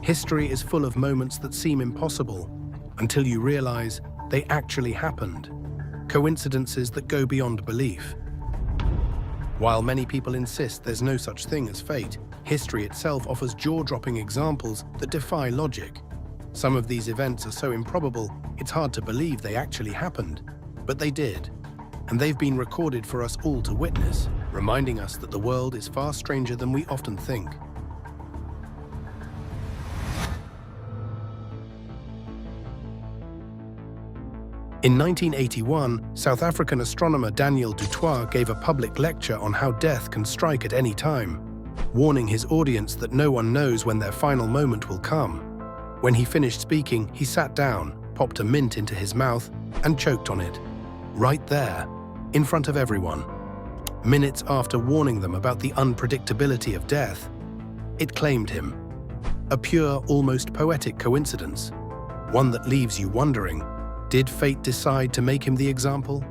History is full of moments that seem impossible until you realize they actually happened. Coincidences that go beyond belief. While many people insist there's no such thing as fate, history itself offers jaw-dropping examples that defy logic. Some of these events are so improbable, it's hard to believe they actually happened. But they did. And they've been recorded for us all to witness, reminding us that the world is far stranger than we often think. In 1981, South African astronomer Daniel du Toit gave a public lecture on how death can strike at any time, warning his audience that no one knows when their final moment will come. When he finished speaking, he sat down, popped a mint into his mouth, and choked on it. Right there, in front of everyone. Minutes after warning them about the unpredictability of death, it claimed him. A pure, almost poetic coincidence. One that leaves you wondering, did fate decide to make him the example?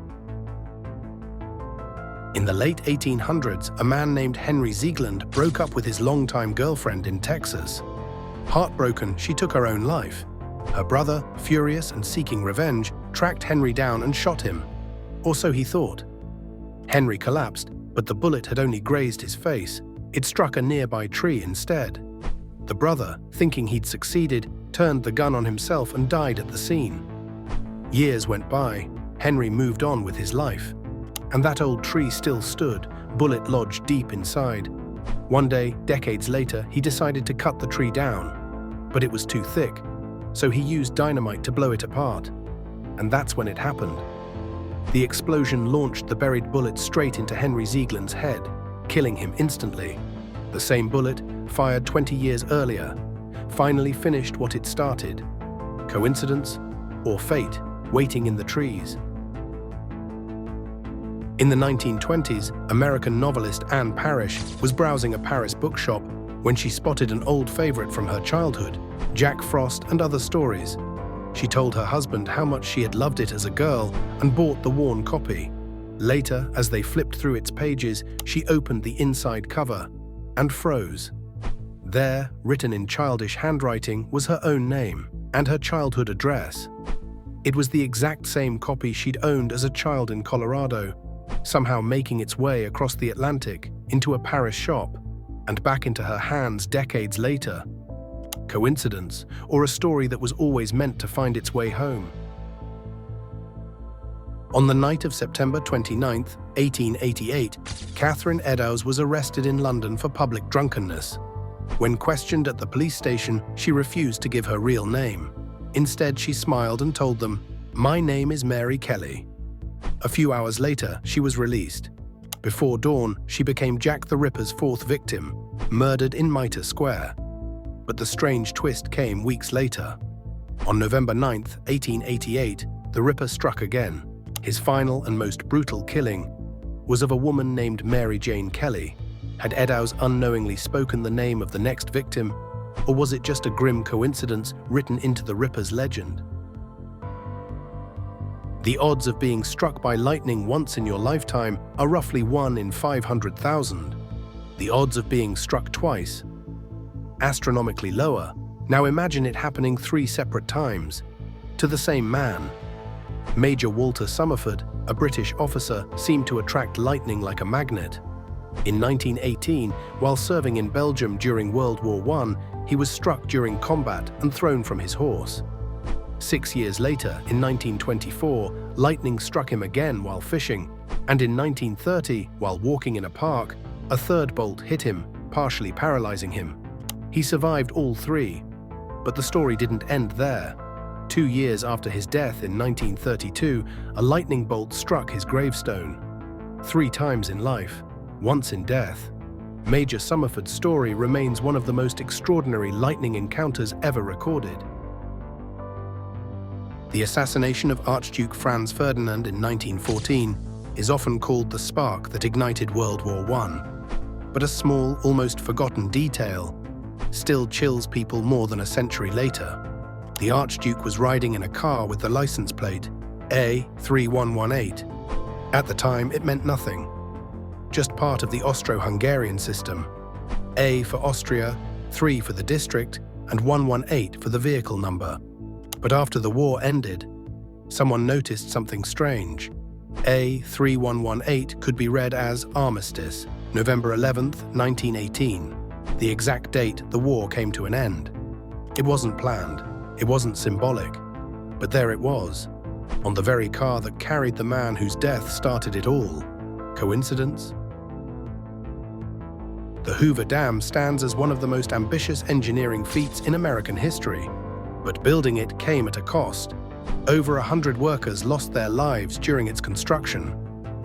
In the late 1800s, a man named Henry Ziegland broke up with his longtime girlfriend in Texas. Heartbroken, she took her own life. Her brother, furious and seeking revenge, tracked Henry down and shot him. Or so he thought. Henry collapsed, but the bullet had only grazed his face. It struck a nearby tree instead. The brother, thinking he'd succeeded, turned the gun on himself and died at the scene. Years went by, Henry moved on with his life. And that old tree still stood, bullet lodged deep inside. One day, decades later, he decided to cut the tree down. But it was too thick, so he used dynamite to blow it apart. And that's when it happened. The explosion launched the buried bullet straight into Henry Ziegland's head, killing him instantly. The same bullet, fired 20 years earlier, finally finished what it started. Coincidence or fate waiting in the trees? In the 1920s, American novelist Anne Parish was browsing a Paris bookshop when she spotted an old favorite from her childhood, Jack Frost and Other Stories. She told her husband how much she had loved it as a girl and bought the worn copy. Later, as they flipped through its pages, she opened the inside cover and froze. There, written in childish handwriting, was her own name and her childhood address. It was the exact same copy she'd owned as a child in Colorado, somehow making its way across the Atlantic into a Parish shop and back into her hands decades later. Coincidence, or a story that was always meant to find its way home? On the night of September 29, 1888, Catherine Eddowes was arrested in London for public drunkenness. When questioned at the police station, she refused to give her real name. Instead, she smiled and told them, "My name is Mary Kelly." A few hours later, she was released. Before dawn, she became Jack the Ripper's fourth victim, murdered in Mitre Square. But the strange twist came weeks later. On November 9, 1888, the Ripper struck again. His final and most brutal killing was of a woman named Mary Jane Kelly. Had Eddowes unknowingly spoken the name of the next victim, or was it just a grim coincidence written into the Ripper's legend? The odds of being struck by lightning once in your lifetime are roughly 1 in 500,000. The odds of being struck twice, astronomically lower. Now imagine it happening 3 separate times, to the same man. Major Walter Summersford, a British officer, seemed to attract lightning like a magnet. In 1918, while serving in Belgium during World War I, he was struck during combat and thrown from his horse. 6 years later, in 1924, lightning struck him again while fishing, and in 1930, while walking in a park, a third bolt hit him, partially paralyzing him. He survived all 3, but the story didn't end there. 2 years after his death in 1932, a lightning bolt struck his gravestone. 3 times in life, once in death. Major Summersford's story remains one of the most extraordinary lightning encounters ever recorded. The assassination of Archduke Franz Ferdinand in 1914 is often called the spark that ignited World War I. But a small, almost forgotten detail still chills people more than a century later. The Archduke was riding in a car with the license plate A3118. At the time, it meant nothing. Just part of the Austro-Hungarian system. A for Austria, 3 for the district, and 118 for the vehicle number. But after the war ended, someone noticed something strange. A3118 could be read as Armistice, November 11th, 1918, the exact date the war came to an end. It wasn't planned, it wasn't symbolic, but there it was, on the very car that carried the man whose death started it all. Coincidence? The Hoover Dam stands as one of the most ambitious engineering feats in American history, but building it came at a cost. Over 100 workers lost their lives during its construction,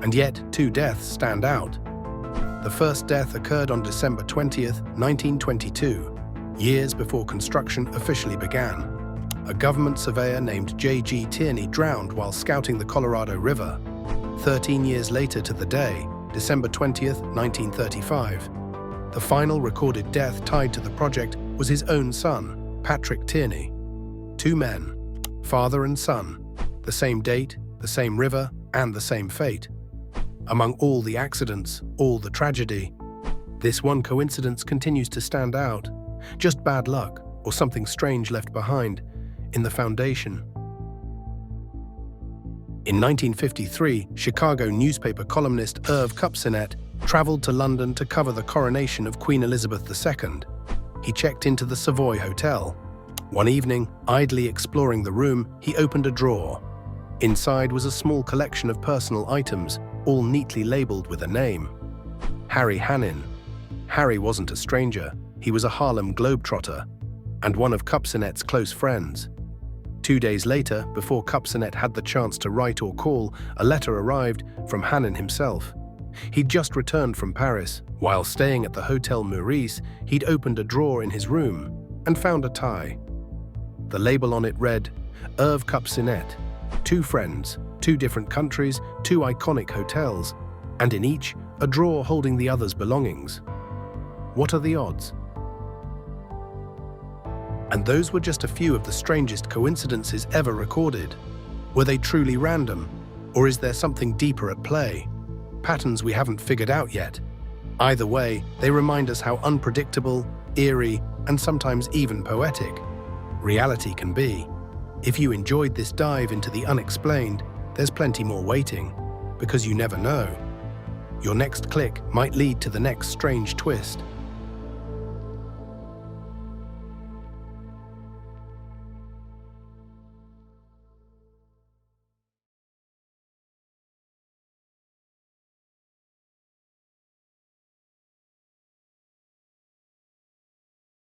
and yet 2 deaths stand out. The first death occurred on December 20th, 1922, years before construction officially began. A government surveyor named J.G. Tierney drowned while scouting the Colorado River. 13 years later to the day, December 20th, 1935, the final recorded death tied to the project was his own son, Patrick Tierney. 2 men, father and son, the same date, the same river, and the same fate. Among all the accidents, all the tragedy, this one coincidence continues to stand out. Just bad luck, or something strange left behind in the foundation. In 1953, Chicago newspaper columnist Irv Kupcinet traveled to London to cover the coronation of Queen Elizabeth II. He checked into the Savoy Hotel. One evening, idly exploring the room, he opened a drawer. Inside was a small collection of personal items, all neatly labeled with a name. Harry Hannon. Harry wasn't a stranger. He was a Harlem Globetrotter and one of Kupcinet's close friends. 2 days later, before Kupcinet had the chance to write or call, a letter arrived from Hannon himself. He'd just returned from Paris. While staying at the Hotel Meurice, he'd opened a drawer in his room and found a tie. The label on it read, Irv Kupcinet, 2 friends, 2 different countries, 2 iconic hotels, and in each, a drawer holding the other's belongings. What are the odds? And those were just a few of the strangest coincidences ever recorded. Were they truly random, or is there something deeper at play? Patterns we haven't figured out yet. Either way, they remind us how unpredictable, eerie, and sometimes even poetic reality can be. If you enjoyed this dive into the unexplained, there's plenty more waiting, because you never know. Your next click might lead to the next strange twist.